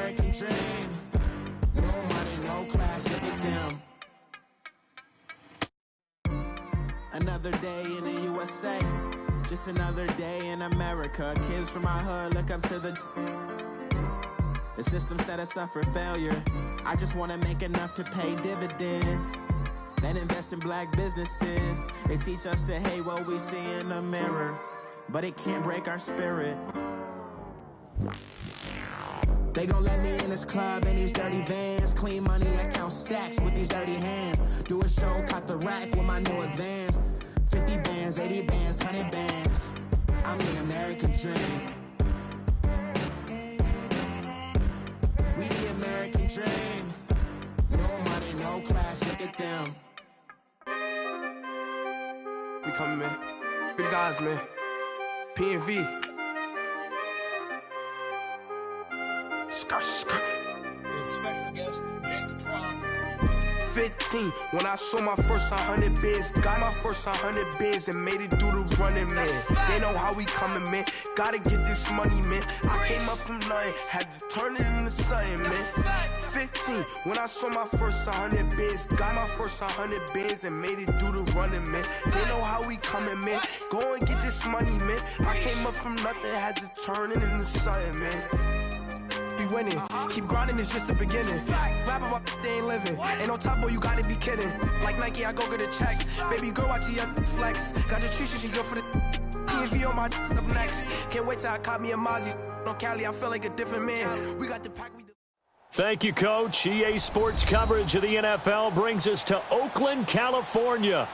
American dream. No money, no class, look at them. Another day in the USA, just another day in America. Kids from my hood look up to the system set us up for failure. I just want to make enough to pay dividends, then invest in black businesses. They teach us to hate what we see in the mirror, but it can't break our spirit. They gon' let me in this club in these dirty vans. Clean money, I count stacks with these dirty hands. Do a show, cop the rack with my new advance. 50 bands, 80 bands, 100 bands. I'm the American dream. We the American dream. No money, no class, look at them. We coming, man. Free the guys, man. P&V. Skirt. Special guest, Jake Prof. 15, when I saw my first 100 bids, got my first 100 bids and made it through the running, man. They know how we coming, man. Gotta get this money, man. I came up from nothing, had to turn it into something, man. 15, when I saw my first 100 bids, got my first 100 bids and made it through the running, man. They know how we coming, man. Go and get this money, man. I came up from nothing, had to turn it into something, man. Be winning, keep grinding, it's just the beginning. Rap about they ain't living. Ain't no top boy, you gotta be kidding. Like Nike, I go get a check. Baby girl, watch your flex. Got your Trisha, she go for the P&V on my up next. Can't wait till I caught me a Mozzie. On Cali, I feel like a different man. We got the pack. Thank you, Coach. EA Sports coverage of the NFL brings us to Oakland, California.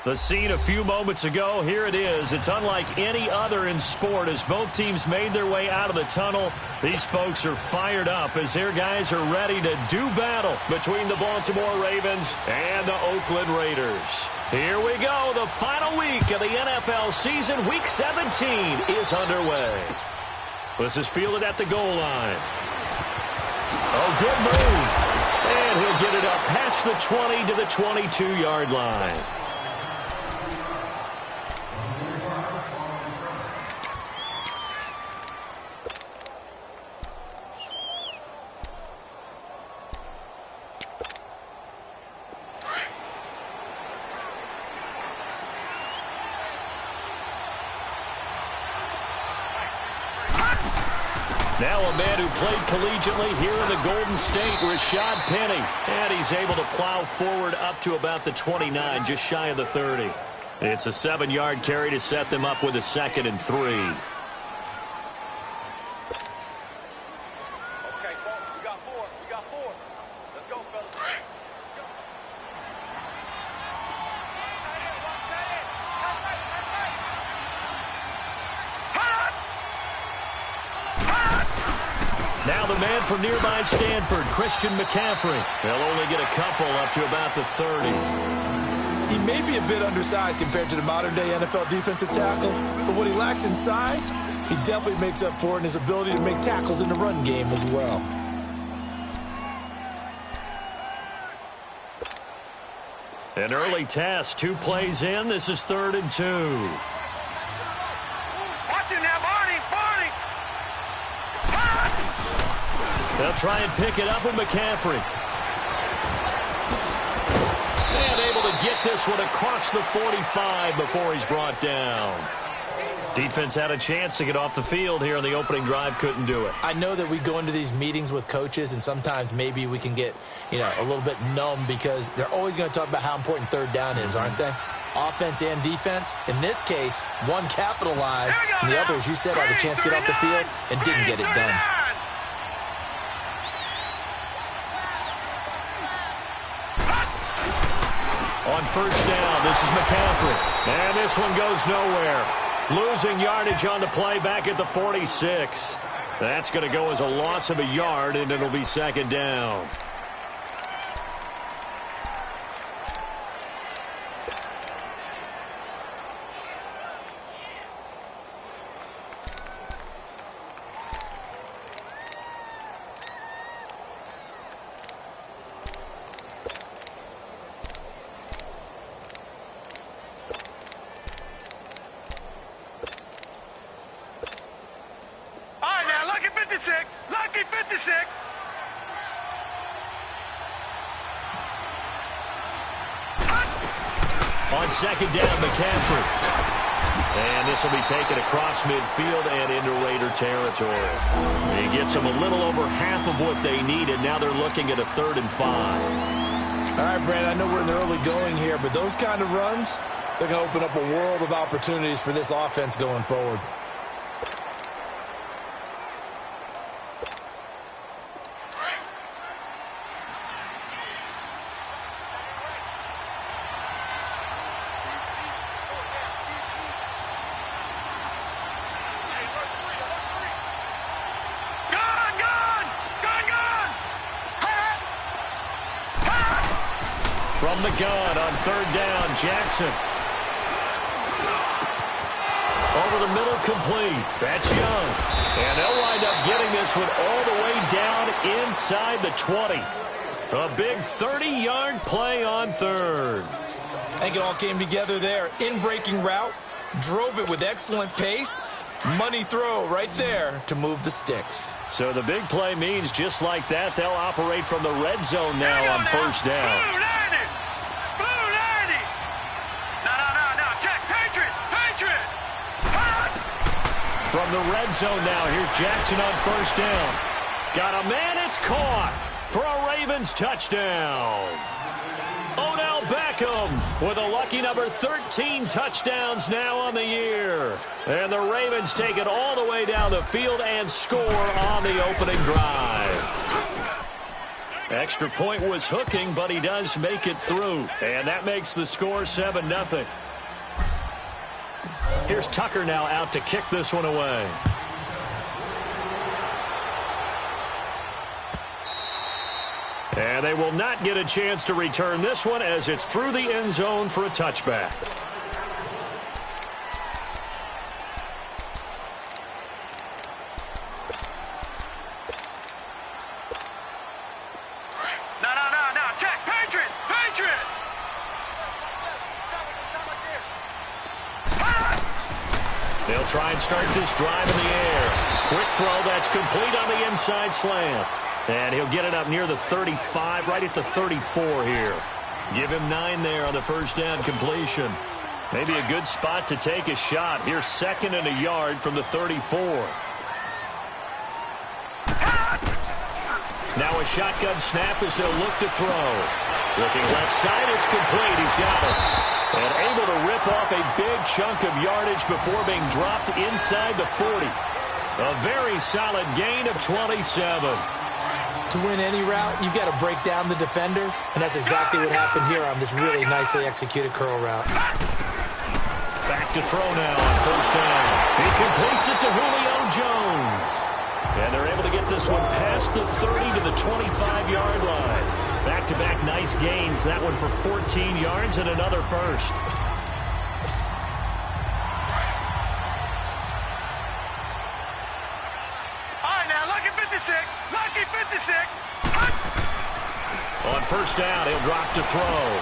The scene a few moments ago, here it is. It's unlike any other in sport as both teams made their way out of the tunnel. These folks are fired up as their guys are ready to do battle between the Baltimore Ravens and the Oakland Raiders. Here we go. The final week of the NFL season, Week 17, is underway. This is fielded at the goal line. Oh, good move. And he'll get it up past the 20 to the 22-yard line. Now a man who played collegiately here in the Golden State, Rashad Penny. And he's able to plow forward up to about the 29, just shy of the 30. It's a 7-yard carry to set them up with a 2nd and 3. Okay, folks, we got four. Let's go, fellas. Go. Now the man from nearby Stanford, Christian McCaffrey. They'll only get a couple up to about the 30. He may be a bit undersized compared to the modern-day NFL defensive tackle, but what he lacks in size, he definitely makes up for it in his ability to make tackles in the run game as well. An early test, 2 plays in. This is 3rd and 2. Watch him now, Barney. They'll try and pick it up with McCaffrey. And able to get this one across the 45 before he's brought down. Defense had a chance to get off the field here in the opening drive, couldn't do it. I know that we go into these meetings with coaches, and sometimes maybe we can get, a little bit numb because they're always going to talk about how important 3rd down is, aren't they? Offense and defense. In this case, one capitalized, and the other, as you said, had a chance to get off the field and didn't get it done. On 1st down, this is McCaffrey. And this one goes nowhere. Losing yardage on the play back at the 46. That's going to go as a loss of a yard, and it'll be 2nd down. Lucky 56. 56. On second down, McCaffrey. And this will be taken across midfield and into Raider territory. He gets them a little over half of what they needed. Now they're looking at a 3rd and 5. All right, Brandon, I know we're in the early going here, but those kind of runs, they're going to open up a world of opportunities for this offense going forward. From the gun on 3rd down, Jackson. Over the middle, complete. That's Young. And they'll wind up getting this one all the way down inside the 20. A big 30-yard play on 3rd. I think it all came together there. In-breaking route, drove it with excellent pace. Money throw right there to move the sticks. So the big play means just like that, they'll operate from the red zone now on 1st down. From the red zone now, here's Jackson on 1st down. Got a man, it's caught for a Ravens touchdown. Odell Beckham with a lucky number 13 touchdowns now on the year. And the Ravens take it all the way down the field and score on the opening drive. Extra point was hooking, but he does make it through. And that makes the score 7-0. Here's Tucker now out to kick this one away. And they will not get a chance to return this one as it's through the end zone for a touchback. No. Check. Patriot. They'll try and start this drive in the air. Quick throw that's complete on the inside slant. And he'll get it up near the 35, right at the 34 here. Give him 9 there on the 1st down completion. Maybe a good spot to take a shot. Here's 2nd and a yard from the 34. Now a shotgun snap as they'll look to throw. Looking left side, it's complete. He's got it. And able to rip off a big chunk of yardage before being dropped inside the 40. A very solid gain of 27. To win any route, you've got to break down the defender, and that's exactly what happened here on this really nicely executed curl route. Back to throw now on 1st down. He completes it to Julio Jones. And they're able to get this one past the 30 to the 25-yard line. Back-to-back nice gains. That one for 14 yards and another first. All right, now, lucky 56. Lucky 56. On 1st down, he'll drop to throw.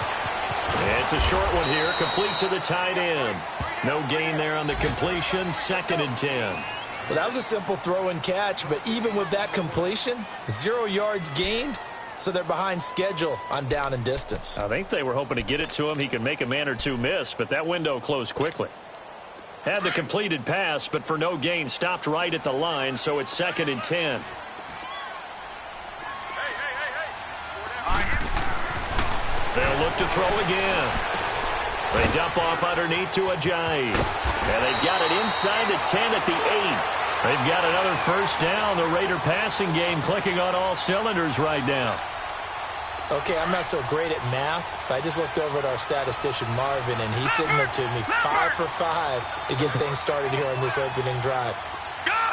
It's a short one here, complete to the tight end. No gain there on the completion, 2nd and 10. Well, that was a simple throw and catch, but even with that completion, 0 yards gained, so they're behind schedule on down and distance. I think they were hoping to get it to him. He could make a man or two miss, but that window closed quickly. Had the completed pass, but for no gain, stopped right at the line, so it's 2nd and 10. They'll look to throw again. They dump off underneath to Ajayi. And they've got it inside the 10 at the 8. They've got another 1st down. The Raider passing game clicking on all cylinders right now. Okay, I'm not so great at math, but I just looked over at our statistician, Marvin, and he signaled to me 5 for 5 to get things started here on this opening drive.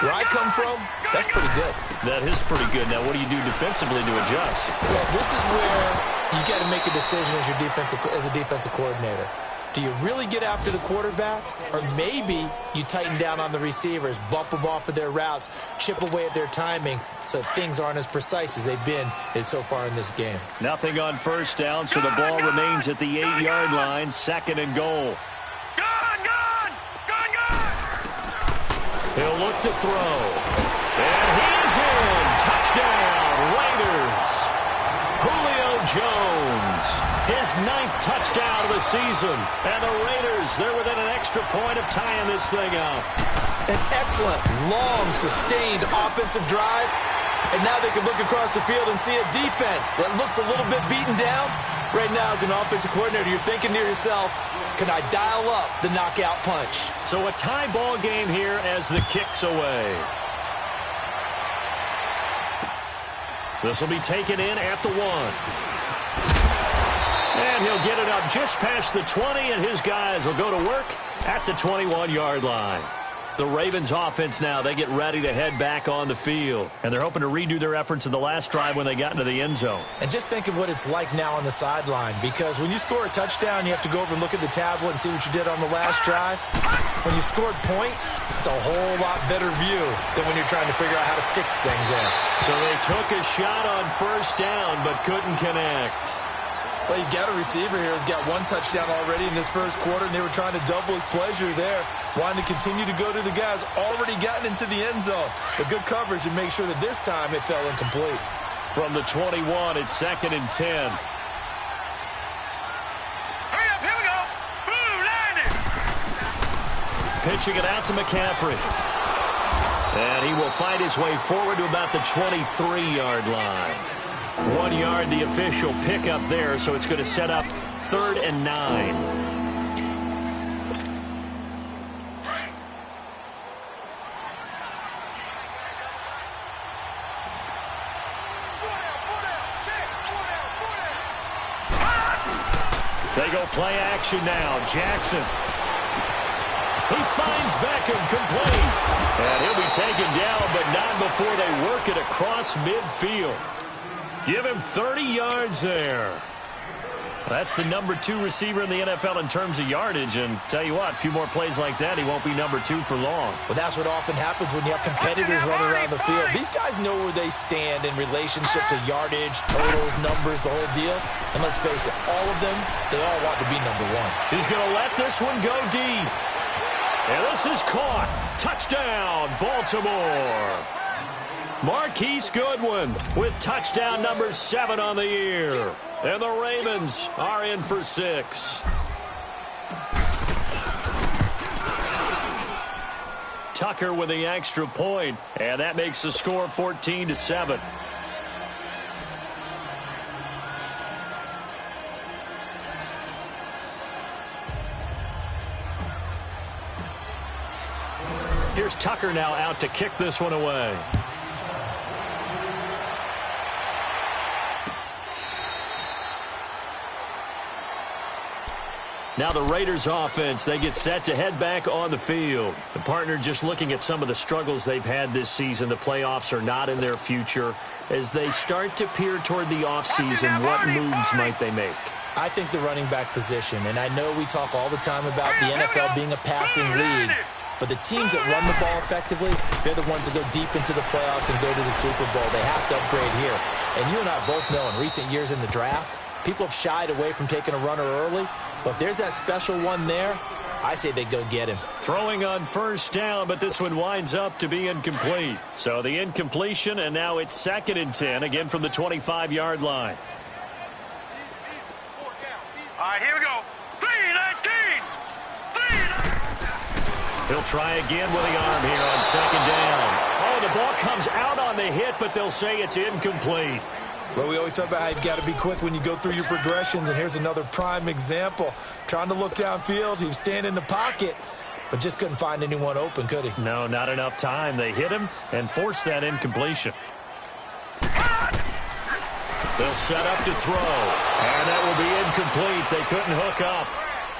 Where I come from, that's pretty good. That is pretty good. Now, what do you do defensively to adjust? Well, this is where you got to make a decision as a defensive coordinator. Do you really get after the quarterback? Or maybe you tighten down on the receivers, bump them off of their routes, chip away at their timing so things aren't as precise as they've been so far in this game. Nothing on 1st down, so the ball remains at the 8-yard line, 2nd and goal. He'll look to throw. And he's in. Touchdown. the season. And the Raiders, they're within an extra point of tying this thing up. An excellent, long, sustained offensive drive. And now they can look across the field and see a defense that looks a little bit beaten down. Right now, as an offensive coordinator, you're thinking to yourself, can I dial up the knockout punch? So a tie ball game here as the kick's away. This will be taken in at the 1. And he'll get it up just past the 20, and his guys will go to work at the 21-yard line. The Ravens offense now, they get ready to head back on the field. And they're hoping to redo their efforts in the last drive when they got into the end zone. And just think of what it's like now on the sideline, because when you score a touchdown, you have to go over and look at the tablet and see what you did on the last drive. When you scored points, it's a whole lot better view than when you're trying to figure out how to fix things there. So they took a shot on first down but couldn't connect. Well, you've got a receiver here who's got one touchdown already in this first quarter, and they were trying to double his pleasure there, wanting to continue to go to the guys already gotten into the end zone. But good coverage to make sure that this time it fell incomplete. From the 21, it's 2nd and 10. Hurry up, here we go. Blue, line it. Pitching it out to McCaffrey. And he will fight his way forward to about the 23-yard line. 1 yard, the official pickup there, so it's going to set up 3rd and 9. They go play action now. Jackson. He finds Beckham complete. And he'll be taken down, but not before they work it across midfield. Give him 30 yards there. That's the number 2 receiver in the NFL in terms of yardage. And tell you what, a few more plays like that, he won't be number 2 for long. Well, that's what often happens when you have competitors running around the field. These guys know where they stand in relationship to yardage, totals, numbers, the whole deal. And let's face it, all of them, they all want to be number 1. He's going to let this one go deep. And this is caught. Touchdown, Baltimore. Marquise Goodwin with touchdown number 7 on the year. And the Ravens are in for 6. Tucker with the extra point, and that makes the score 14-7. Here's Tucker now out to kick this one away. Now the Raiders offense, they get set to head back on the field. The partner just looking at some of the struggles they've had this season. The playoffs are not in their future. As they start to peer toward the offseason, what moves might they make? I think the running back position, and I know we talk all the time about the NFL being a passing league, but the teams that run the ball effectively, they're the ones that go deep into the playoffs and go to the Super Bowl. They have to upgrade here. And you and I both know in recent years in the draft, people have shied away from taking a runner early. But if there's that special one there, I say they go get him. Throwing on first down, but this one winds up to be incomplete. So the incompletion, and now it's 2nd and 10, again from the 25-yard line. All right, here we go. 3-19. He'll try again with the arm here on 2nd down. Oh, the ball comes out on the hit, but they'll say it's incomplete. Well, we always talk about how you've got to be quick when you go through your progressions, and here's another prime example. Trying to look downfield, he was standing in the pocket, but just couldn't find anyone open, could he? No, not enough time. They hit him and forced that incompletion. They'll set up to throw, and that will be incomplete. They couldn't hook up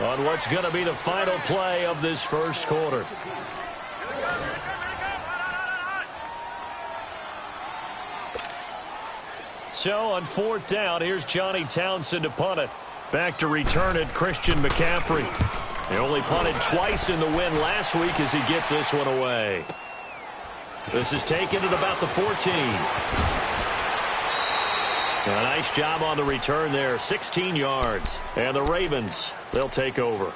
on what's going to be the final play of this first quarter. So on 4th down, here's Johnny Townsend to punt it. Back to return it, Christian McCaffrey. He only punted twice in the win last week as he gets this one away. This is taken at about the 14. A nice job on the return there, 16 yards. And the Ravens, they'll take over.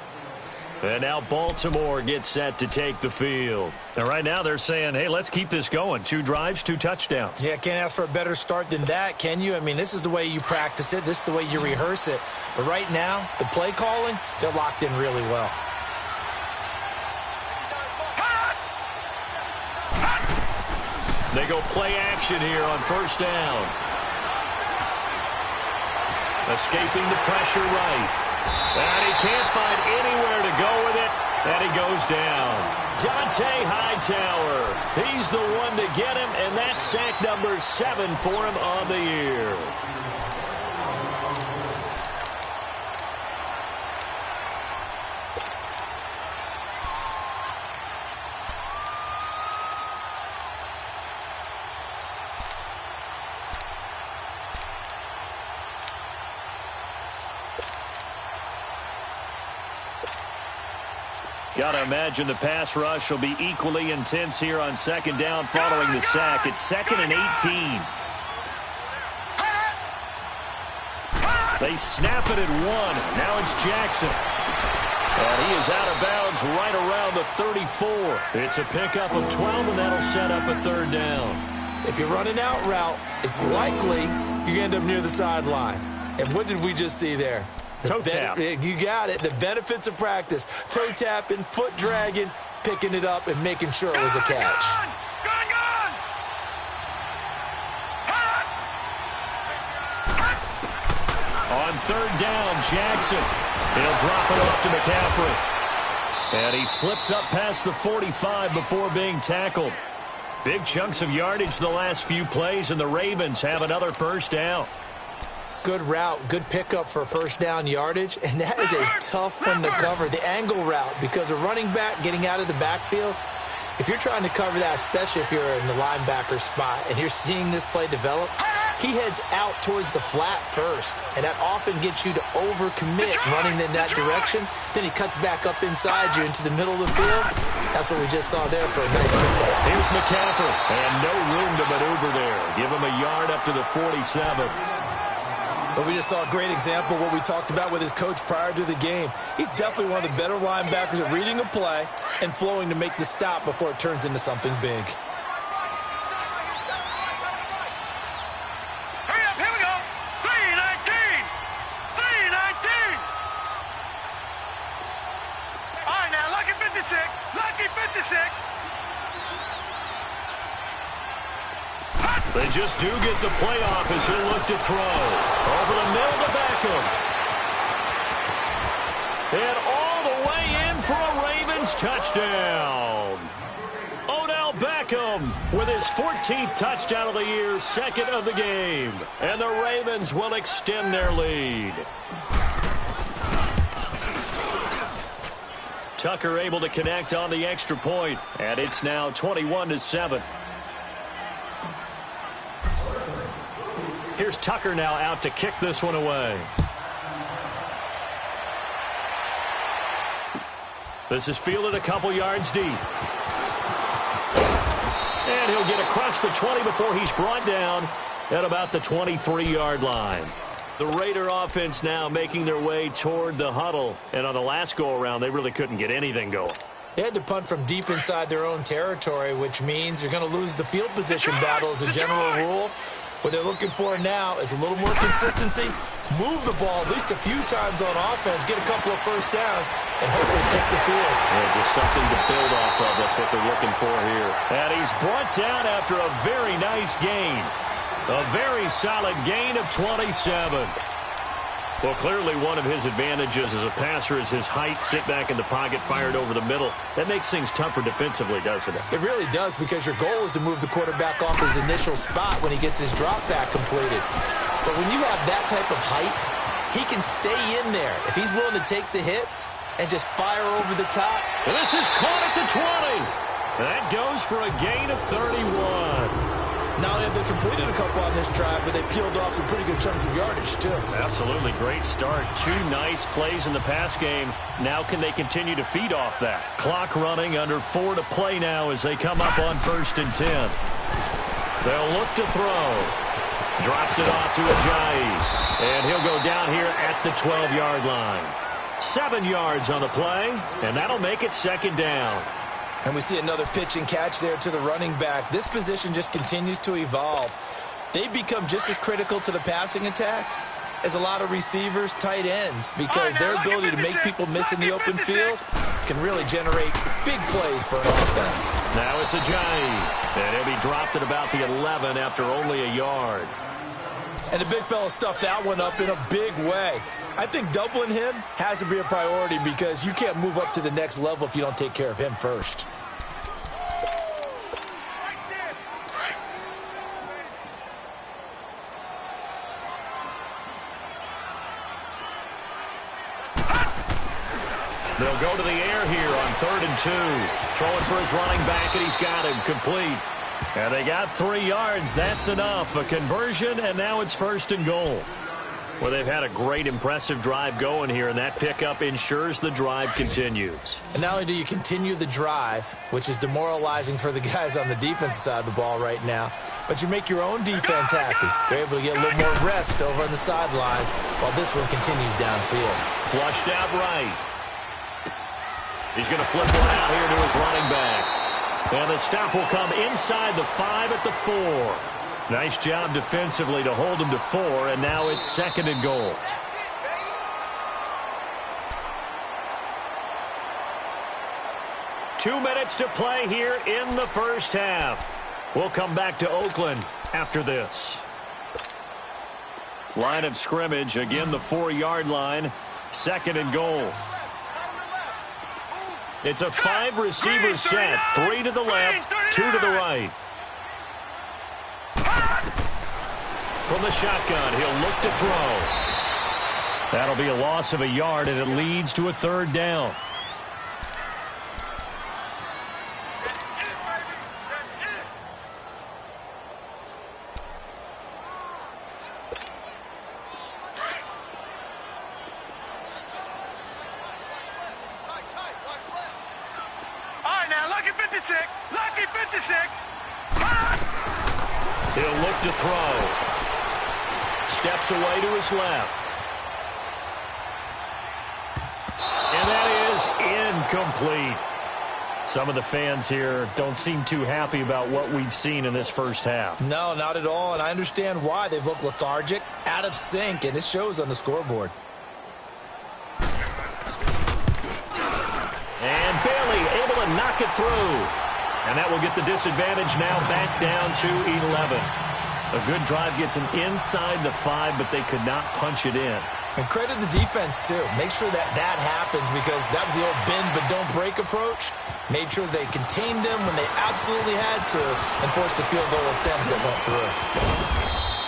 And now Baltimore gets set to take the field. And right now they're saying, hey, let's keep this going. 2 drives, 2 touchdowns. Yeah, can't ask for a better start than that, can you? I mean, this is the way you practice it. This is the way you rehearse it. But right now, the play calling, they're locked in really well. They go play action here on first down. Escaping the pressure right. And he can't find anywhere to go with it. And he goes down. Dante Hightower. He's the one to get him, and that's sack number 7 for him on the year. Got to imagine the pass rush will be equally intense here on second down following the sack. It's 2nd and 18. They snap it at 1. Now it's Jackson. And he is out of bounds right around the 34. It's a pickup of 12, and that'll set up a 3rd down. If you run an out route, it's likely you end up near the sideline. And what did we just see there? Toe tap. You got it. The benefits of practice. Toe tapping, foot dragging, picking it up, and making sure it was a catch. On 3rd down, Jackson. He'll drop it off to McCaffrey. And he slips up past the 45 before being tackled. Big chunks of yardage the last few plays, and the Ravens have another first down. Good route, good pickup for first down yardage, and that is a tough one to cover. The angle route, because a running back getting out of the backfield, if you're trying to cover that, especially if you're in the linebacker spot and you're seeing this play develop, he heads out towards the flat first, and that often gets you to overcommit running in that direction. Then he cuts back up inside you into the middle of the field. That's what we just saw there for a nice pickup. Here's McCaffrey, and no room to maneuver there. Give him a yard up to the 47. But we just saw a great example of what we talked about with his coach prior to the game. He's definitely one of the better linebackers at reading a play and flowing to make the stop before it turns into something big. Hurry up, here we go. 3:19. 3:19. All right, now, lucky 56. Lucky 56. They just do get the playoff as he'll look to throw. Over the middle to Beckham. And all the way in for a Ravens touchdown. Odell Beckham with his 14th touchdown of the year, 2nd of the game. And the Ravens will extend their lead. Tucker able to connect on the extra point, and it's now 21-7. Here's Tucker now out to kick this one away. This is fielded a couple yards deep. And he'll get across the 20 before he's brought down at about the 23-yard line. The Raider offense now making their way toward the huddle. And on the last go-around, they really couldn't get anything going. They had to punt from deep inside their own territory, which means you're going to lose the field position battle as a general rule. What they're looking for now is a little more consistency, move the ball at least a few times on offense, get a couple of first downs, and hopefully pick the field. Yeah, just something to build off of. That's what they're looking for here. And he's brought down after a very nice gain. A very solid gain of 27. Well, clearly one of his advantages as a passer is his height, sit back in the pocket, fired over the middle. That makes things tougher defensively, doesn't it? It really does, because your goal is to move the quarterback off his initial spot when he gets his drop back completed. But when you have that type of height, he can stay in there if he's willing to take the hits and just fire over the top. And this is caught at the 20. That goes for a gain of 31. Not only have they completed a couple on this drive, but they peeled off some pretty good chunks of yardage, too. Absolutely great start. 2 nice plays in the pass game. Now can they continue to feed off that? Clock running, under 4 to play now as they come up on 1st and 10. They'll look to throw. Drops it off to Ajayi. And he'll go down here at the 12-yard line. 7 yards on the play, and that'll make it 2nd down. And we see another pitch and catch there to the running back. This position just continues to evolve. They become just as critical to the passing attack as a lot of receivers, tight ends, because their ability to make people miss in the open field can really generate big plays for an offense. Now it's Ajayi, and he'll be dropped at about the 11 after only a yard. And the big fella stuffed that one up in a big way. I think doubling him has to be a priority because you can't move up to the next level if you don't take care of him first. They'll go to the air here on 3rd and 2. Throwing for his running back, and he's got him complete. And they got 3 yards. That's enough. A conversion, and now it's 1st and goal. Well, they've had a great, impressive drive going here, and that pickup ensures the drive continues. And not only do you continue the drive, which is demoralizing for the guys on the defensive side of the ball right now, but you make your own defense happy. They're able to get a little more rest over on the sidelines while this one continues downfield. Flushed out right. He's going to flip one out here to his running back. And the stop will come inside the 5 at the 4. Nice job defensively to hold him to 4, and now it's 2nd and goal. Two minutes to play here in the first half. We'll come back to Oakland after this. Line of scrimmage, again the 4-yard line, 2nd and goal. It's a 5-receiver set, 3 to the left, 2 to the right. From the shotgun, he'll look to throw. That'll be a loss of a yard, and it leads to a 3rd down. Lucky 56. He'll look to throw. Steps away to his left. And that is incomplete. Some of the fans here don't seem too happy about what we've seen in this first half. No, not at all, and I understand why. They've looked lethargic, out of sync, and it shows on the scoreboard. And Bailey able to knock it through. And that will get the disadvantage now back down to 11. A good drive gets them inside the 5, but they could not punch it in. And credit the defense, too. Make sure that happens because that was the old bend but don't break approach. Made sure they contained them when they absolutely had to and forced the field goal attempt that went through.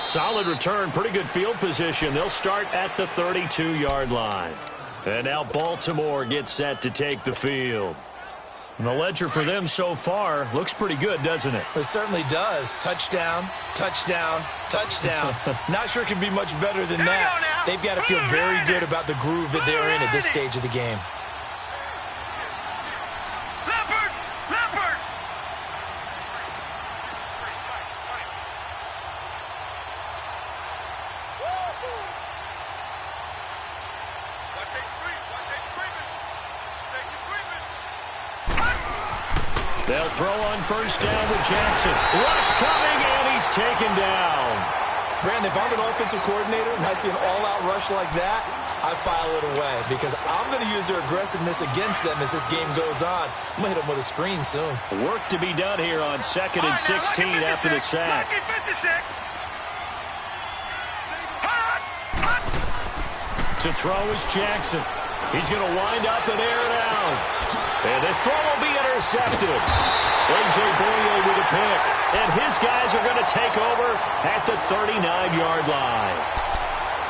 Solid return, pretty good field position. They'll start at the 32-yard line. And now Baltimore gets set to take the field. And the ledger for them so far looks pretty good, doesn't it? It certainly does. Touchdown, touchdown, touchdown. Not sure it can be much better than that. They've got to feel very good about the groove that they're in at this stage of the game. They'll throw on first down to Jackson. Rush coming, and he's taken down. Brandon, if I'm an offensive coordinator and I see an all-out rush like that, I file it away because I'm going to use their aggressiveness against them as this game goes on. I'm going to hit them with a screen soon. Work to be done here on 2nd and 16 after the sack. To throw is Jackson. He's going to wind up and air it out. And this throw will be intercepted. A.J. Boye with a pick. And his guys are going to take over at the 39-yard line.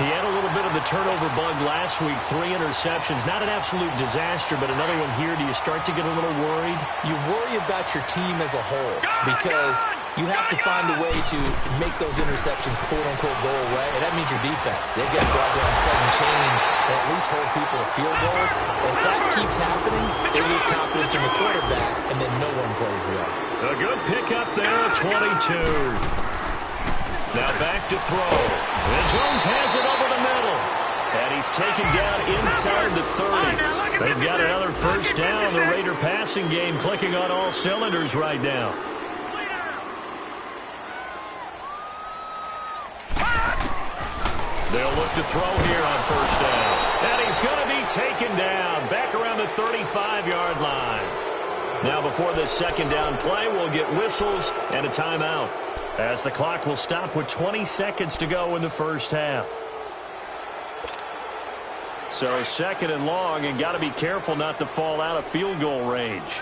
He had a little bit of the turnover bug last week. 3 interceptions. Not an absolute disaster, but another one here. Do you start to get a little worried? You worry about your team as a whole because you have to find a way to make those interceptions quote-unquote go away, and that means your defense. They've got to go out there and sudden change and at least hold people to field goals. If that keeps happening, they lose confidence in the quarterback, and then no one plays well. A good pickup there at 22. Now back to throw. And Jones has it over the middle. And he's taken down inside the 30. They've got another first down. The Raider passing game clicking on all cylinders right now. They'll look to throw here on first down. And he's going to be taken down back around the 35-yard line. Now before this second down play, we'll get whistles and a timeout, as the clock will stop with 20 seconds to go in the first half. So second and long, and got to be careful not to fall out of field goal range.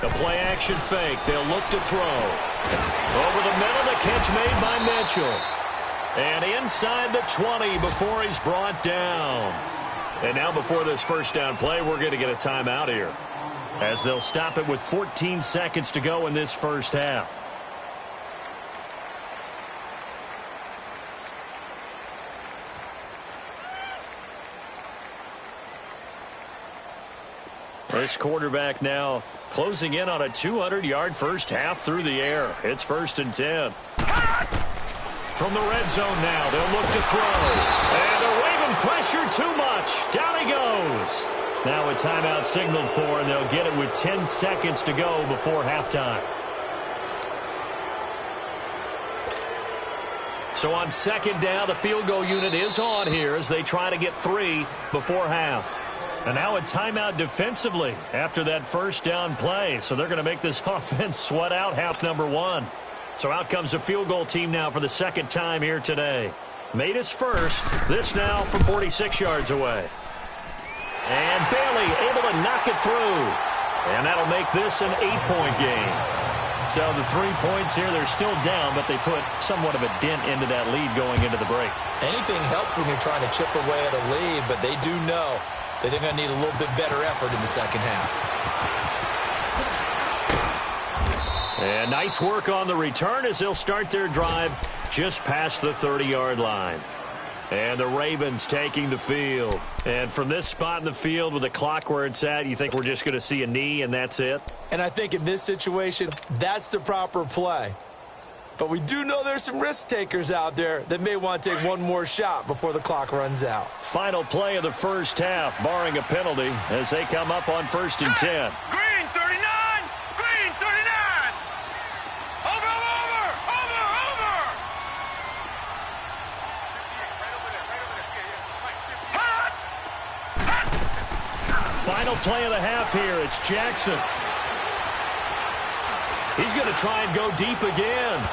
The play action fake. They'll look to throw. Over the middle, the catch made by Mitchell. And inside the 20 before he's brought down. And now before this first down play, we're going to get a timeout here, as they'll stop it with 14 seconds to go in this first half. This quarterback now closing in on a 200-yard first half through the air. It's first and 10. From the red zone now, they'll look to throw. And they're waving pressure too much. Down he goes. Now a timeout signaled for, and they'll get it with 10 seconds to go before halftime. So on second down, the field goal unit is on here as they try to get 3 before half. And now a timeout defensively after that first down play. So they're going to make this offense sweat out half number 1. So out comes the field goal team now for the second time here today. Made his first. This now from 46 yards away. And Bailey able to knock it through. And that'll make this an 8-point game. So the 3 points here, they're still down, but they put somewhat of a dent into that lead going into the break. Anything helps when you're trying to chip away at a lead, but they do know that they're going to need a little bit better effort in the second half. And nice work on the return as they'll start their drive just past the 30-yard line. And the Ravens taking the field. And from this spot in the field with the clock where it's at, you think we're just going to see a knee and that's it? And I think in this situation, that's the proper play. But we do know there's some risk takers out there that may want to take one more shot before the clock runs out. Final play of the first half, barring a penalty, as they come up on first and 10. Green 39! Green 39! Over! Final play of the half here. It's Jackson. He's going to try and go deep again.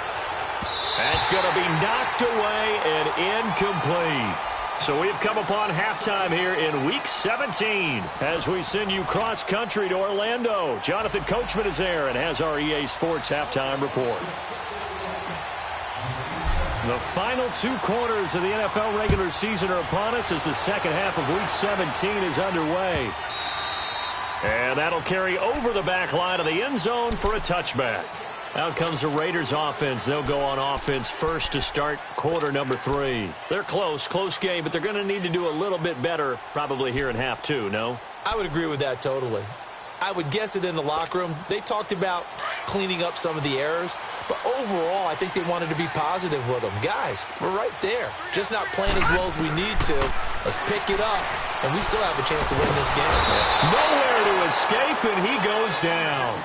That's going to be knocked away and incomplete. So we've come upon halftime here in Week 17 as we send you cross-country to Orlando. Jonathan Coachman is there and has our EA Sports halftime report. The final 2 quarters of the NFL regular season are upon us as the second half of Week 17 is underway. And that'll carry over the back line of the end zone for a touchback. Out comes the Raiders offense. They'll go on offense first to start quarter number 3. They're close game, but they're going to need to do a little bit better probably here in half 2, no? I would agree with that totally. I would guess it in the locker room. They talked about cleaning up some of the errors, but overall, I think they wanted to be positive with them. Guys, we're right there. Just not playing as well as we need to. Let's pick it up, and we still have a chance to win this game. Nowhere to escape, and he goes down.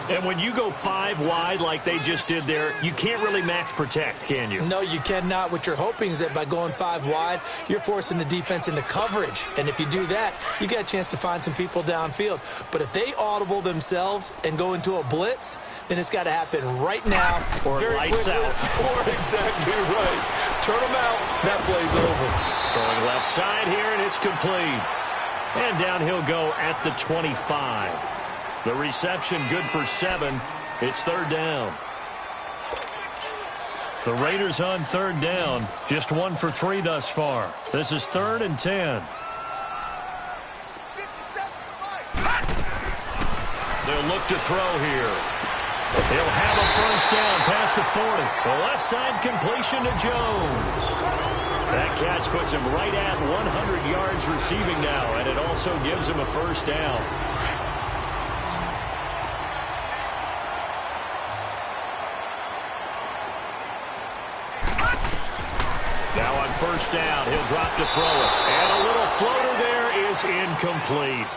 And when you go 5 wide like they just did there, you can't really max protect, can you? No, you cannot. What you're hoping is that by going 5 wide, you're forcing the defense into coverage. And if you do that, you get a chance to find some people downfield. But if they audible themselves and go into a blitz, then it's got to happen right now. Or lights out. Or exactly right. Turn them out. That play's over. Throwing left side here, and it's complete. And down he'll go at the 25. The reception good for 7. It's third down. The Raiders on third down. Just 1 for 3 thus far. This is 3rd and 10. They'll look to throw here. He'll have a first down past the 40. The left side completion to Jones. That catch puts him right at 100 yards receiving now, and it also gives him a first down. Now on first down, he'll drop to throw it. And a little floater there is incomplete.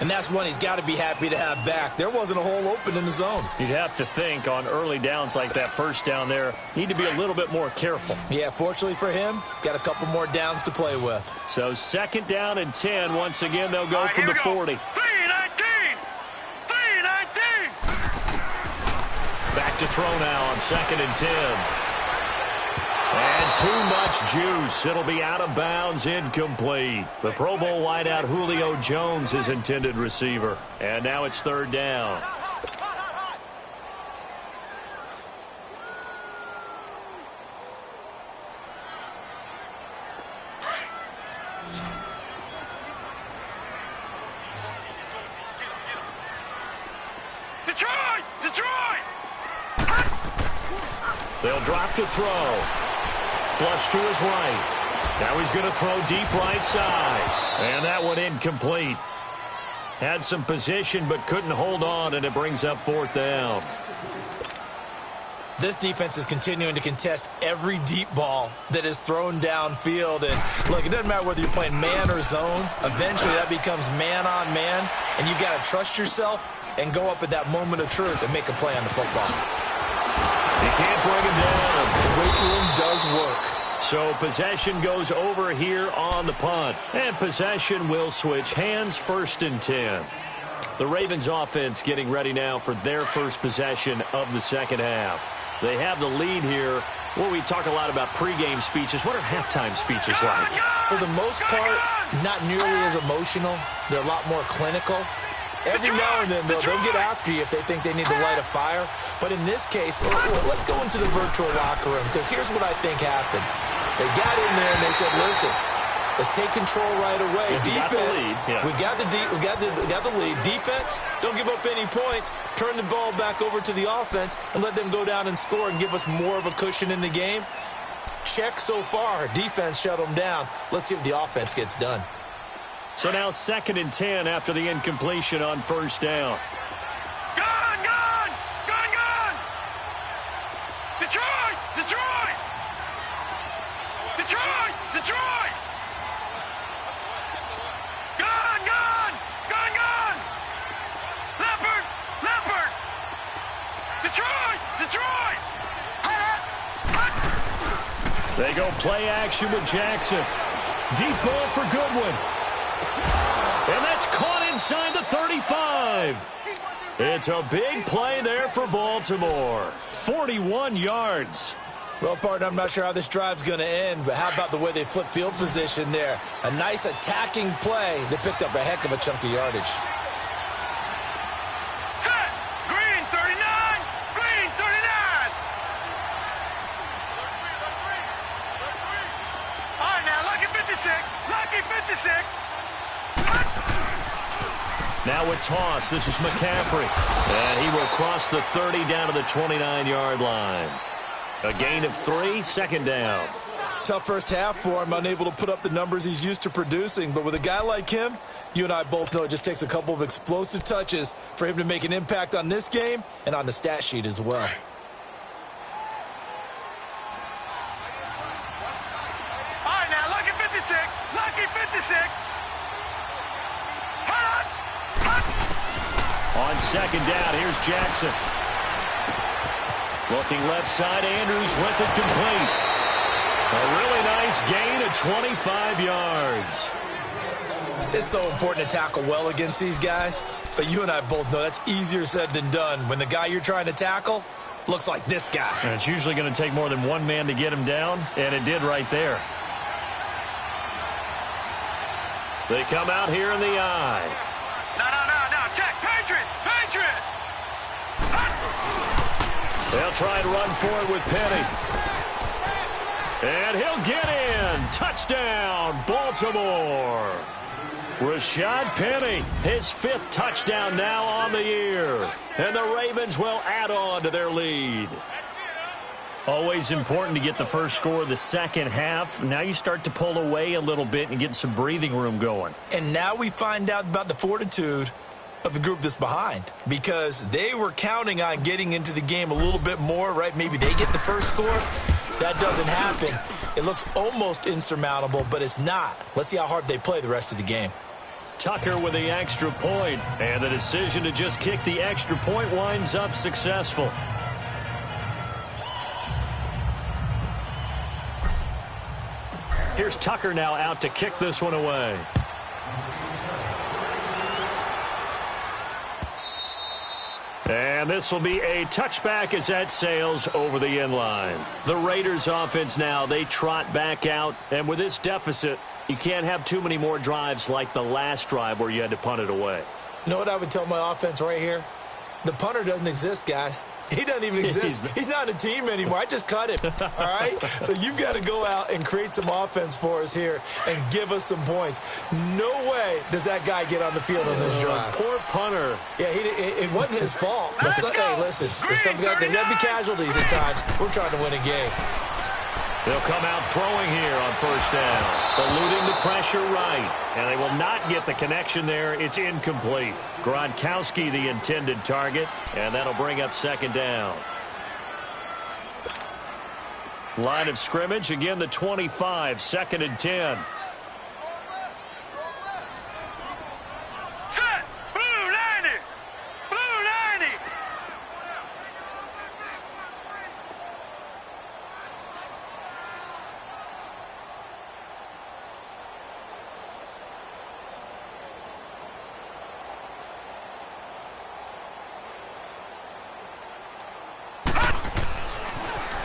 And that's one he's got to be happy to have back. There wasn't a hole open in the zone. You'd have to think on early downs like that first down there, need to be a little bit more careful. Yeah, fortunately for him, got a couple more downs to play with. So 2nd down and 10. Once again, they'll go from the 40. 3-19! Back to throw now on 2nd and 10. And too much juice. It'll be out of bounds, incomplete. The Pro Bowl wideout Julio Jones is intended receiver. And now it's 3rd down. Detroit! They'll drop to throw. Flush to his right. Now he's going to throw deep right side. And that one incomplete. Had some position but couldn't hold on, and it brings up 4th down. This defense is continuing to contest every deep ball that is thrown downfield. And, look, it doesn't matter whether you're playing man or zone. Eventually that becomes man on man, and you've got to trust yourself and go up at that moment of truth and make a play on the football. You can't bring him down. The weight room does work. So possession goes over here on the punt. And possession will switch hands, 1st and 10. The Ravens offense getting ready now for their first possession of the 2nd half. They have the lead here. Well, we talk a lot about pregame speeches. What are halftime speeches like? For the most part, not nearly as emotional. They're a lot more clinical. Every now and then, they'll get after you if they think they need to light a fire. But in this case, let's go into the virtual locker room, because here's what I think happened. They got in there and they said, listen, let's take control right away. Defense, we got the lead. Defense, don't give up any points. Turn the ball back over to the offense and let them go down and score and give us more of a cushion in the game. Check so far. Defense shut them down. Let's see if the offense gets done. So now 2nd and 10 after the incompletion on first down. Gone! Detroit! Gone! Leopard! Detroit! They go play action with Jackson. Deep ball for Goodwin. And that's caught inside the 35. It's a big play there for Baltimore. 41 yards. Well, partner, I'm not sure how this drive's going to end, but how about the way they flipped field position there? A nice attacking play that picked up a heck of a chunk of yardage. Set! Green 39! Green 39! All right, now, lucky 56! Lucky 56! Now a toss. This is McCaffrey. And he will cross the 30 down to the 29-yard line. A gain of 3, 2nd down. Tough first half for him, unable to put up the numbers he's used to producing. But with a guy like him, you and I both know it just takes a couple of explosive touches for him to make an impact on this game and on the stat sheet as well. All right, now, lucky 56! Lucky 56! On 2nd down, here's Jackson. Looking left side, Andrews with it complete. A really nice gain of 25 yards. It's so important to tackle well against these guys, but you and I both know that's easier said than done when the guy you're trying to tackle looks like this guy. And it's usually going to take more than one man to get him down, and it did right there. They come out here in the eye. No, check, Patriot! They'll try and run for it with Penny. And he'll get in. Touchdown, Baltimore. Rashad Penny, his 5th touchdown now on the year. And the Ravens will add on to their lead. Always important to get the first score of the 2nd half. Now you start to pull away a little bit and get some breathing room going. And now we find out about the fortitude of the group that's behind, because they were counting on getting into the game a little bit more, right? Maybe they get the first score. That doesn't happen. It looks almost insurmountable, but it's not. Let's see how hard they play the rest of the game. Tucker with the extra point, and the decision to just kick the extra point winds up successful. Here's Tucker now out to kick this one away. And this will be a touchback as that sails over the end line. The Raiders offense now, they trot back out. And with this deficit, you can't have too many more drives like the last drive where you had to punt it away. You know what I would tell my offense right here? The punter doesn't exist, guys. He doesn't even exist. He's not a team anymore. I just cut him, all right? So you've got to go out and create some offense for us here and give us some points. No way does that guy get on the field on this drive. Poor punter. Yeah, it wasn't his fault. But hey, listen, there's something out there. There'll be casualties at times. We're trying to win a game. They'll come out throwing here on first down. Eluding the pressure right. And they will not get the connection there. It's incomplete. Gronkowski the intended target. And that'll bring up second down. Line of scrimmage. Again, the 25. 2nd and 10. Set! Blue 90! Blue 90!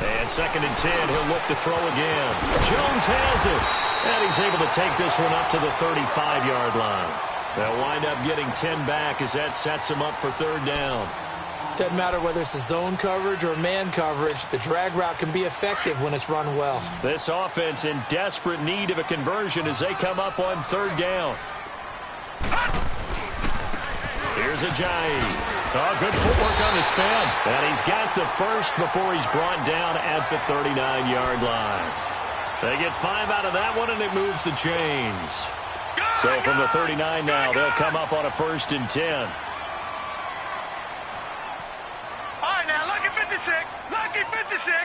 And 2nd and 10, he'll look to throw again. Jones has it. And he's able to take this one up to the 35-yard line. They'll wind up getting 10 back as that sets him up for third down. Doesn't matter whether it's a zone coverage or man coverage, the drag route can be effective when it's run well. This offense in desperate need of a conversion as they come up on third down. Here's Ajayi. Oh, good footwork on the spin. And he's got the first before he's brought down at the 39-yard line. They get 5 out of that one, and it moves the chains. So from the 39 now, they'll come up on a 1st and 10. All right, now, lucky 56. Lucky 56.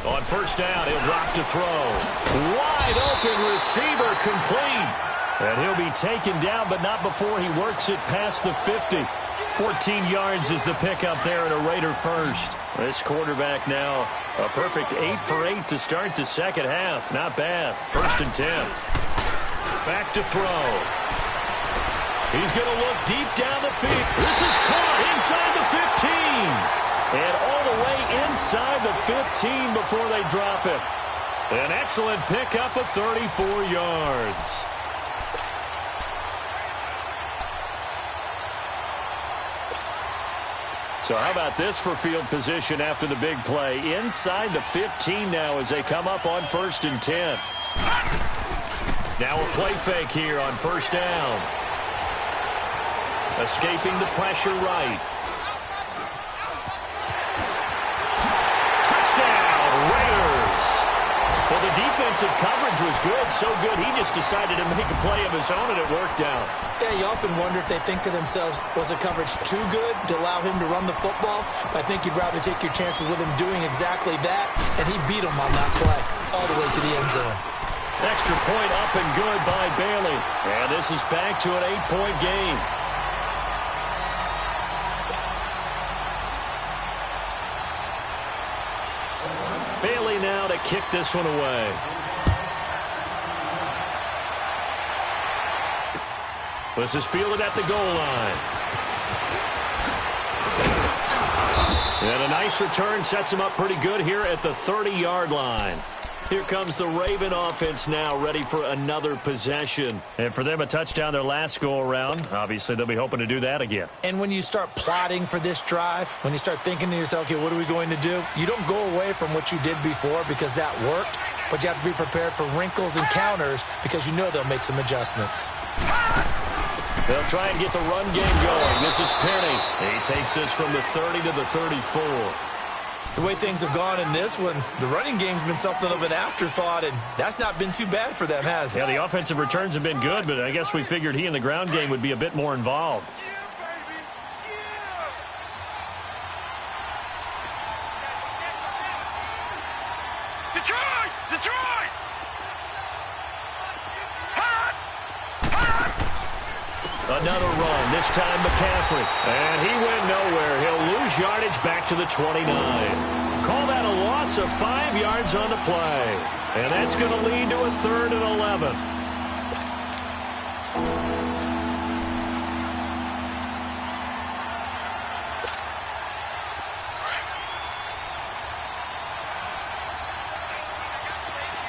On first down, he'll drop to throw. Wide open receiver complete. And he'll be taken down, but not before he works it past the 50. 14 yards is the pickup there and a Raider first. This quarterback now a perfect 8 for 8 to start the second half. Not bad. 1st and 10. Back to throw. He's going to look deep down the field. This is caught inside the 15. And all the way inside the 15 before they drop it. An excellent pickup of 34 yards. So how about this for field position after the big play? Inside the 15 now as they come up on 1st and 10. Now a play fake here on first down. Escaping the pressure right. Touchdown, Raiders. Well, the defensive coverage was good, so good he just decided to make a play of his own, and it worked out. Yeah, you often wonder if they think to themselves, was the coverage too good to allow him to run the football? I think you'd rather take your chances with him doing exactly that, and he beat him on that play all the way to the end zone. Extra point up and good by Bailey. And this is back to an 8-point game. Bailey now to kick this one away. This is fielded at the goal line. And a nice return sets him up pretty good here at the 30-yard line. Here comes the Raven offense now, ready for another possession. And for them, a touchdown their last go-around. Obviously, they'll be hoping to do that again. And when you start plotting for this drive, when you start thinking to yourself, okay, what are we going to do? You don't go away from what you did before because that worked, but you have to be prepared for wrinkles and counters because you know they'll make some adjustments. They'll try and get the run game going. This is Penny. He takes this from the 30 to the 34. The way things have gone in this one, the running game's been something of an afterthought, and that's not been too bad for them, has it? Yeah, the offensive returns have been good, but I guess we figured he in the ground game would be a bit more involved. Detroit! Detroit! Another run, this time McCaffrey. And he went nowhere. He'll lose yardage back to the 29. Call that a loss of 5 yards on the play. And that's going to lead to a 3rd and 11.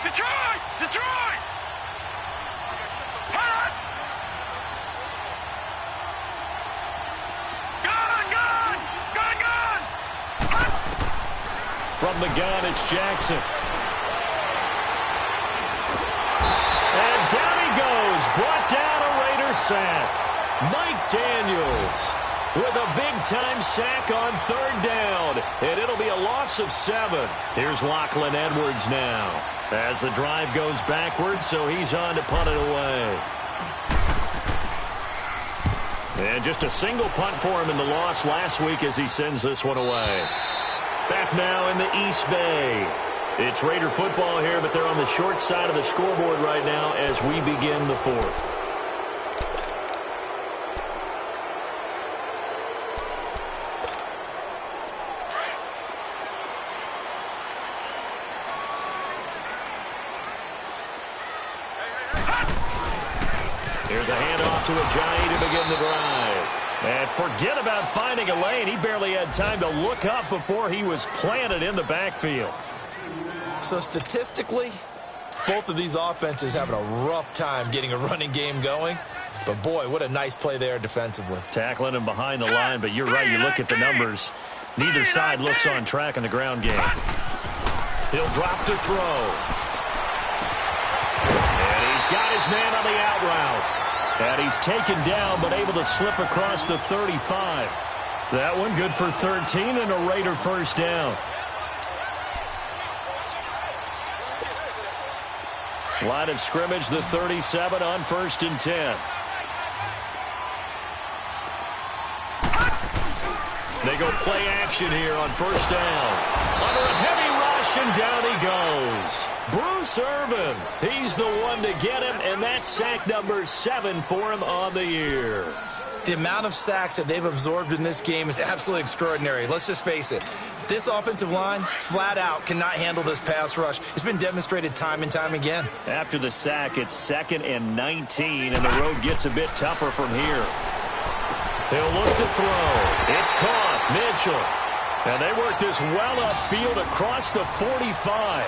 Detroit! Detroit! From the gun, it's Jackson. And down he goes. Brought down a Raider sack. Mike Daniels with a big-time sack on 3rd down. And it'll be a loss of 7. Here's Lachlan Edwards now. As the drive goes backwards, so he's on to punt it away. And just a single punt for him in the loss last week as he sends this one away. Back now in the East Bay. It's Raider football here, but they're on the short side of the scoreboard right now as we begin the 4th. Here's a handoff to Ajayi to begin the drive. And forget about finding a lane. He barely had time to look up before he was planted in the backfield. So statistically, both of these offenses having a rough time getting a running game going. But, boy, what a nice play there defensively. Tackling him behind the line, but you're right. You look at the numbers. Neither side looks on track in the ground game. He'll drop to throw. And he's got his man on the out route. And he's taken down, but able to slip across the 35. That one good for 13 and a Raider first down. Line of scrimmage, the 37 on 1st and 10. They go play action here on 1st down. Under a heavy rush, and down he goes. Bruce Irvin, he's the one to get him, and that's sack number 7 for him on the year. The amount of sacks that they've absorbed in this game is absolutely extraordinary. Let's just face it. This offensive line, flat out, cannot handle this pass rush. It's been demonstrated time and time again. After the sack, it's 2nd and 19, and the road gets a bit tougher from here. He'll look to throw. It's caught. Mitchell. And they work this well upfield across the 45.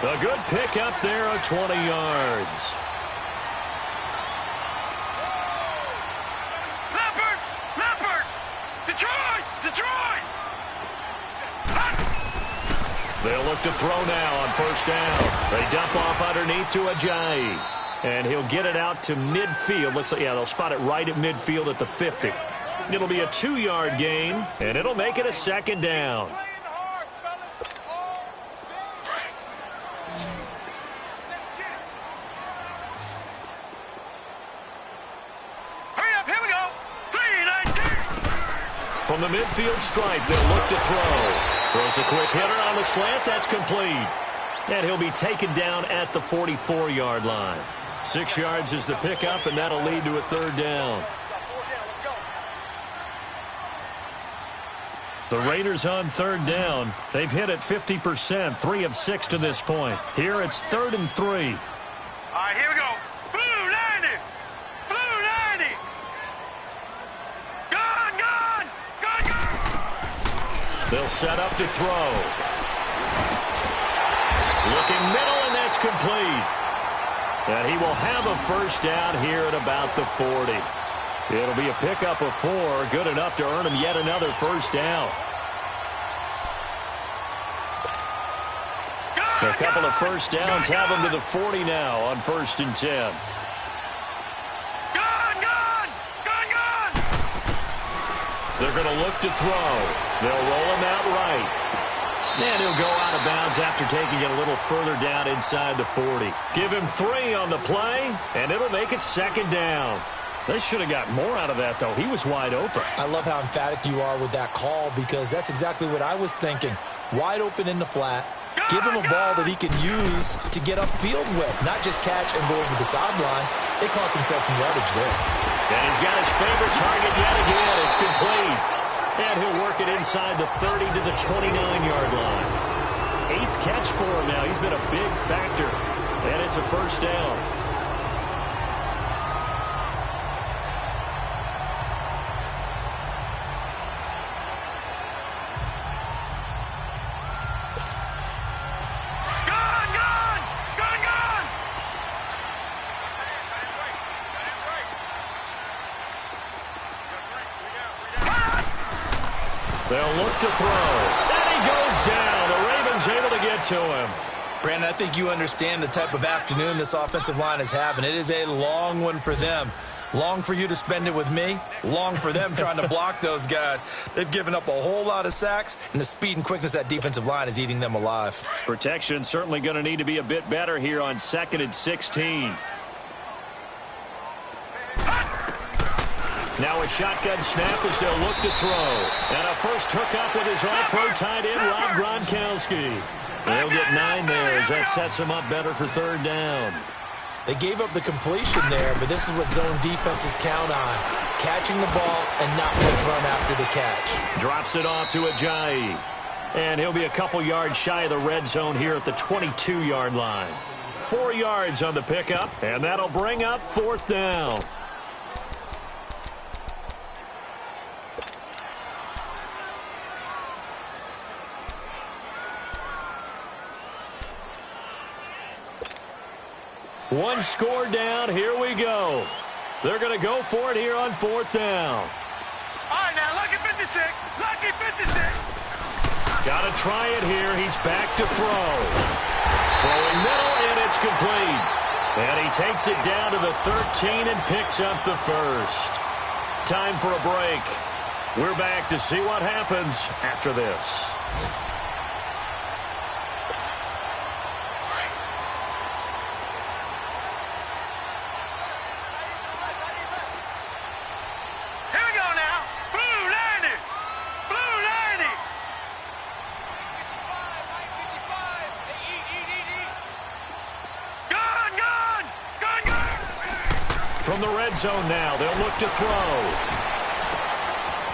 A good pick up there of 20 yards. Leopard! Detroit! Detroit! They'll look to throw now on 1st down. They dump off underneath to Ajayi. And he'll get it out to midfield. Looks like, yeah, they'll spot it right at midfield at the 50. It'll be a 2-yard gain, and it'll make it a 2nd down. From the midfield stripe, they'll look to throw. Throws a quick hitter on the slant. That's complete. And he'll be taken down at the 44-yard line. 6 yards is the pickup, and that'll lead to a 3rd down. The Raiders on 3rd down. They've hit it 50%, 3 of 6 to this point. Here it's 3rd and 3. All right, here we go. Blue 90! Blue 90! Gun! They'll set up to throw. Looking middle, and that's complete. And he will have a first down here at about the 40. It'll be a pickup of 4, good enough to earn him yet another first down. A couple of first downs have him to the 40 now on 1st and 10. They're going to look to throw. They'll roll him out right. And he'll go out of bounds after taking it a little further down inside the 40. Give him 3 on the play, and it'll make it 2nd down. They should have got more out of that, though. He was wide open. I love how emphatic you are with that call because that's exactly what I was thinking. Wide open in the flat. Give him a ball that he can use to get upfield with, not just catch and go over the sideline. They cost themselves some yardage there. And he's got his favorite target yet again. It's complete. And he'll work it inside the 30 to the 29-yard line. 8th catch for him now. He's been a big factor. And it's a first down. They'll look to throw. And he goes down. The Ravens able to get to him. Brandon, I think you understand the type of afternoon this offensive line is having. It is a long one for them. Long for you to spend it with me. Long for them trying to block those guys. They've given up a whole lot of sacks, and the speed and quickness of that defensive line is eating them alive. Protection certainly going to need to be a bit better here on 2nd and 16. Now a shotgun snap as they'll look to throw. And a first hookup with his all-pro tight end, Rob Gronkowski. They'll get 9 there as that sets him up better for 3rd down. They gave up the completion there, but this is what zone defenses count on. Catching the ball and not much run after the catch. Drops it off to Ajayi. And he'll be a couple yards shy of the red zone here at the 22-yard line. 4 yards on the pickup, and that'll bring up 4th down. One score down. Here we go. They're going to go for it here on 4th down. All right, now, lucky 56. Lucky 56. Got to try it here. He's back to throw. Throwing middle, and it's complete. And he takes it down to the 13 and picks up the first. Time for a break. We're back to see what happens after this. From the red zone now, they'll look to throw.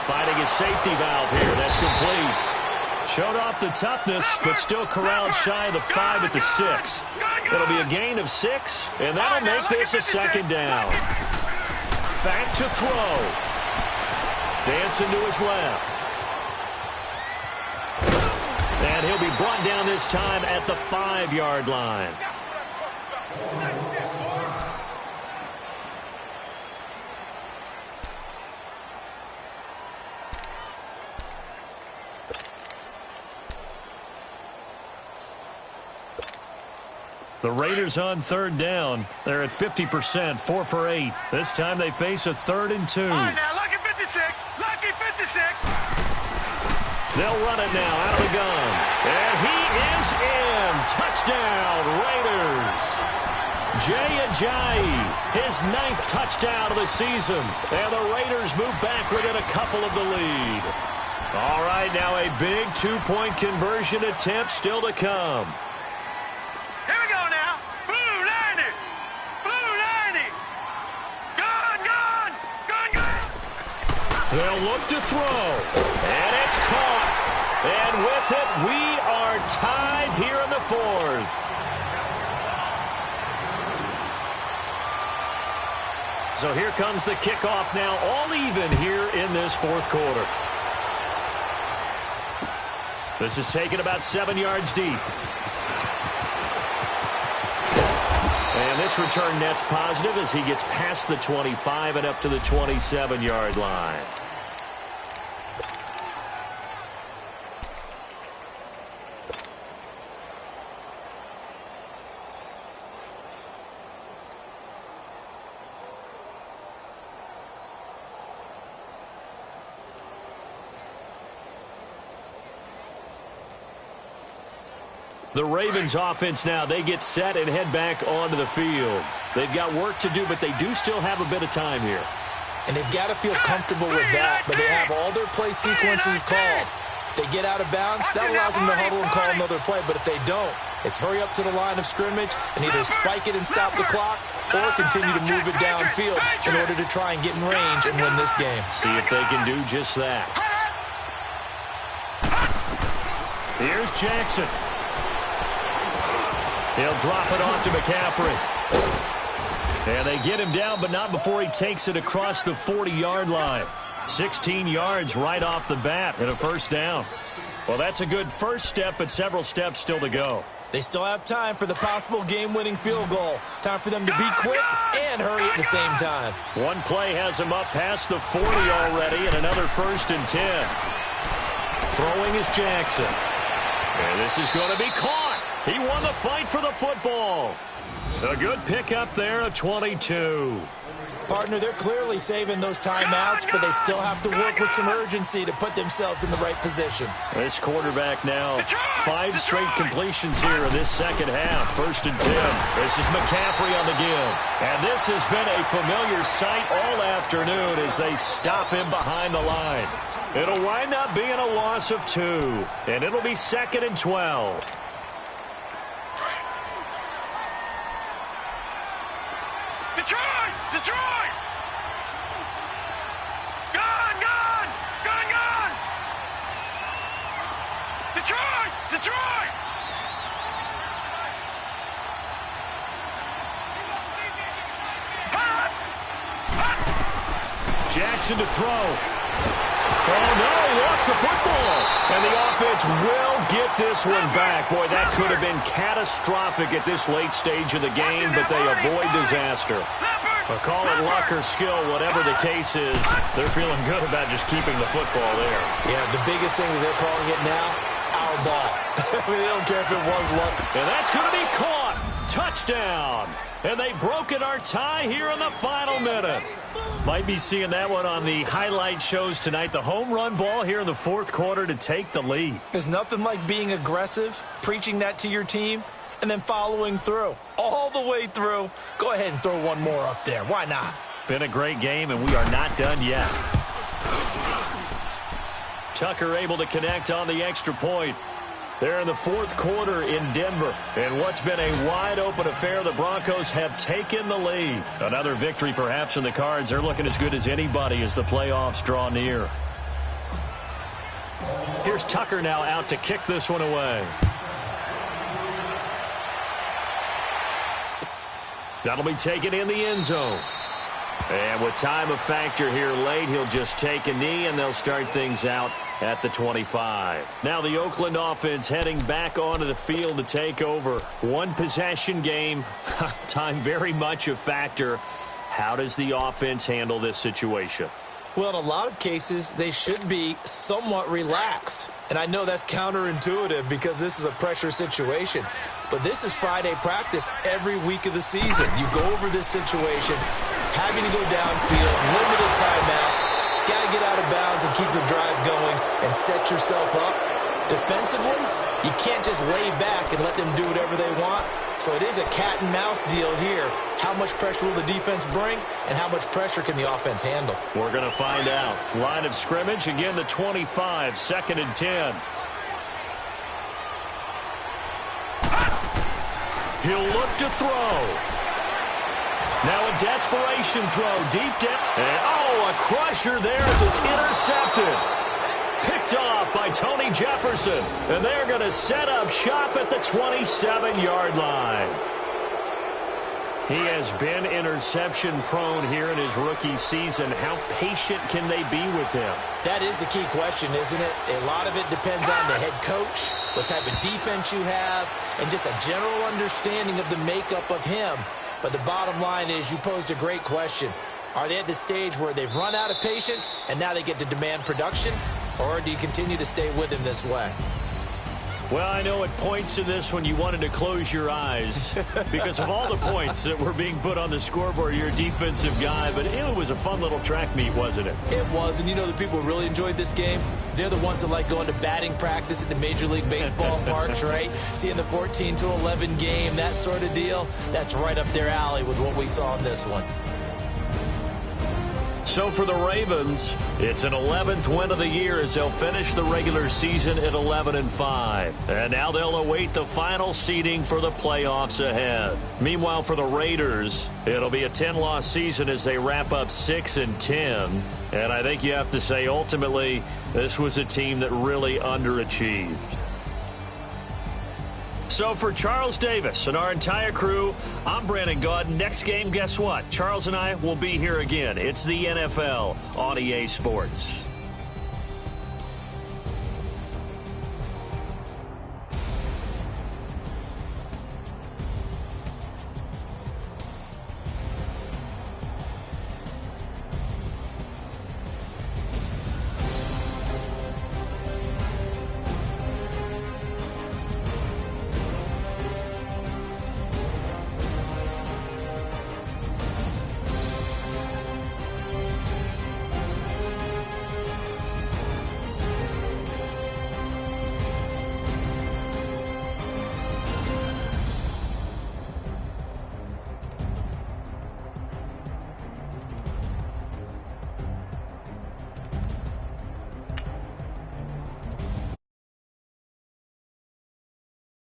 Finding his safety valve here. That's complete. Showed off the toughness, but still corralled shy of the 5 at the 6. It'll be a gain of 6, and that'll make this a 2nd down. Back to throw. Dancing to his left. And he'll be brought down this time at the 5-yard line. The Raiders on 3rd down. They're at 50%, 4 for 8. This time they face a 3rd and 2. All right, now, lucky 56. Lucky 56. They'll run it now out of the gun. And he is in. Touchdown, Raiders. Jay Ajayi, his 9th touchdown of the season. And the Raiders move back within a couple of the lead. All right, now a big 2-point conversion attempt still to come. Here we go now. Blue 90. Blue 90. Gone, gone. Gone, gone. They'll look to throw. And it's caught. And with it, we are tied here in the 4th. So here comes the kickoff now, all even here in this 4th quarter. This is taken about 7 yards deep. And this return net's positive as he gets past the 25 and up to the 27-yard line. The Ravens offense now, they get set and head back onto the field. They've got work to do, but they do still have a bit of time here. And they've got to feel comfortable with that, but they have all their play sequences called. they get out of bounds, that allows them to huddle and call another play. But if they don't, it's hurry up to the line of scrimmage and either spike it and stop the clock or continue to move it downfield in order to try and get in range and win this game. See if they can do just that. Here's Jackson. He'll drop it off to McCaffrey. And they get him down, but not before he takes it across the 40-yard line. 16 yards right off the bat and a first down. Well, that's a good first step, but several steps still to go. They still have time for the possible game-winning field goal. Time for them to be quick and hurry at the same time. One play has him up past the 40 already, and another 1st and 10. Throwing is Jackson. And this is going to be caught. He won the fight for the football. A good pickup there, a 22. Partner, they're clearly saving those timeouts, but they still have to work with some urgency to put themselves in the right position. This quarterback now, 5 straight completions here in this second half. 1st and 10. This is McCaffrey on the give. And this has been a familiar sight all afternoon as they stop him behind the line. It'll wind up being a loss of 2, and it'll be 2nd and 12. Detroit! Detroit! Gone! Gone! Gone! Gone! Detroit! Detroit! Jackson to throw. Oh, no, he lost the football. And the offense will get this one back. Boy, that could have been catastrophic at this late stage of the game, but they avoid disaster. But call it luck or skill, whatever the case is, they're feeling good about just keeping the football there. Yeah, the biggest thing that they're calling it now, our ball. I mean, they don't care if it was luck. And that's going to be caught. Touchdown. And they've broken our tie here in the final minute. Might be seeing that one on the highlight shows tonight. The home run ball here in the 4th quarter to take the lead. There's nothing like being aggressive, preaching that to your team, and then following through. All the way through. Go ahead and throw one more up there. Why not? Been a great game, and we are not done yet. Tucker able to connect on the extra point. They're in the 4th quarter in Denver. And what's been a wide-open affair, the Broncos have taken the lead. Another victory perhaps in the cards. They're looking as good as anybody as the playoffs draw near. Here's Tucker now out to kick this one away. That'll be taken in the end zone. And with time a factor here late, he'll just take a knee, and they'll start things out at the 25. Now the Oakland offense heading back onto the field to take over. One possession game. Time very much a factor. How does the offense handle this situation? Well, in a lot of cases, they should be somewhat relaxed. And I know that's counterintuitive because this is a pressure situation. But this is Friday practice every week of the season. You go over this situation, having to go downfield, limited timeouts, got to get out of bounds and keep the drive going and set yourself up. Defensively, you can't just lay back and let them do whatever they want. So it is a cat and mouse deal here. How much pressure will the defense bring, and how much pressure can the offense handle? We're going to find out. Line of scrimmage, again, the 25, 2nd and 10. He'll look to throw. Now a desperation throw deep down. And, oh, a crusher there as it's intercepted. Picked off by Tony Jefferson. And they're going to set up shop at the 27-yard line. He has been interception prone here in his rookie season. How patient can they be with him? That is the key question, isn't it? A lot of it depends on the head coach, what type of defense you have, and just a general understanding of the makeup of him. But the bottom line is you posed a great question. Are they at the stage where they've run out of patience and now they get to demand production? Or do you continue to stay with him this way? Well, I know at points in this one you wanted to close your eyes because of all the points that were being put on the scoreboard. You're a defensive guy, but it was a fun little track meet, wasn't it? It was, and you know the people who really enjoyed this game? They're the ones that like going to batting practice at the Major League Baseball parks, right? Seeing the 14-11 game, that sort of deal. That's right up their alley with what we saw in this one. So for the Ravens, it's an 11th win of the year as they'll finish the regular season at 11-5. And now they'll await the final seeding for the playoffs ahead. Meanwhile, for the Raiders, it'll be a 10-loss season as they wrap up 6-10. And I think you have to say, ultimately, this was a team that really underachieved. So for Charles Davis and our entire crew, I'm Brandon Gaudin. Next game, guess what? Charles and I will be here again. It's the NFL on EA Sports.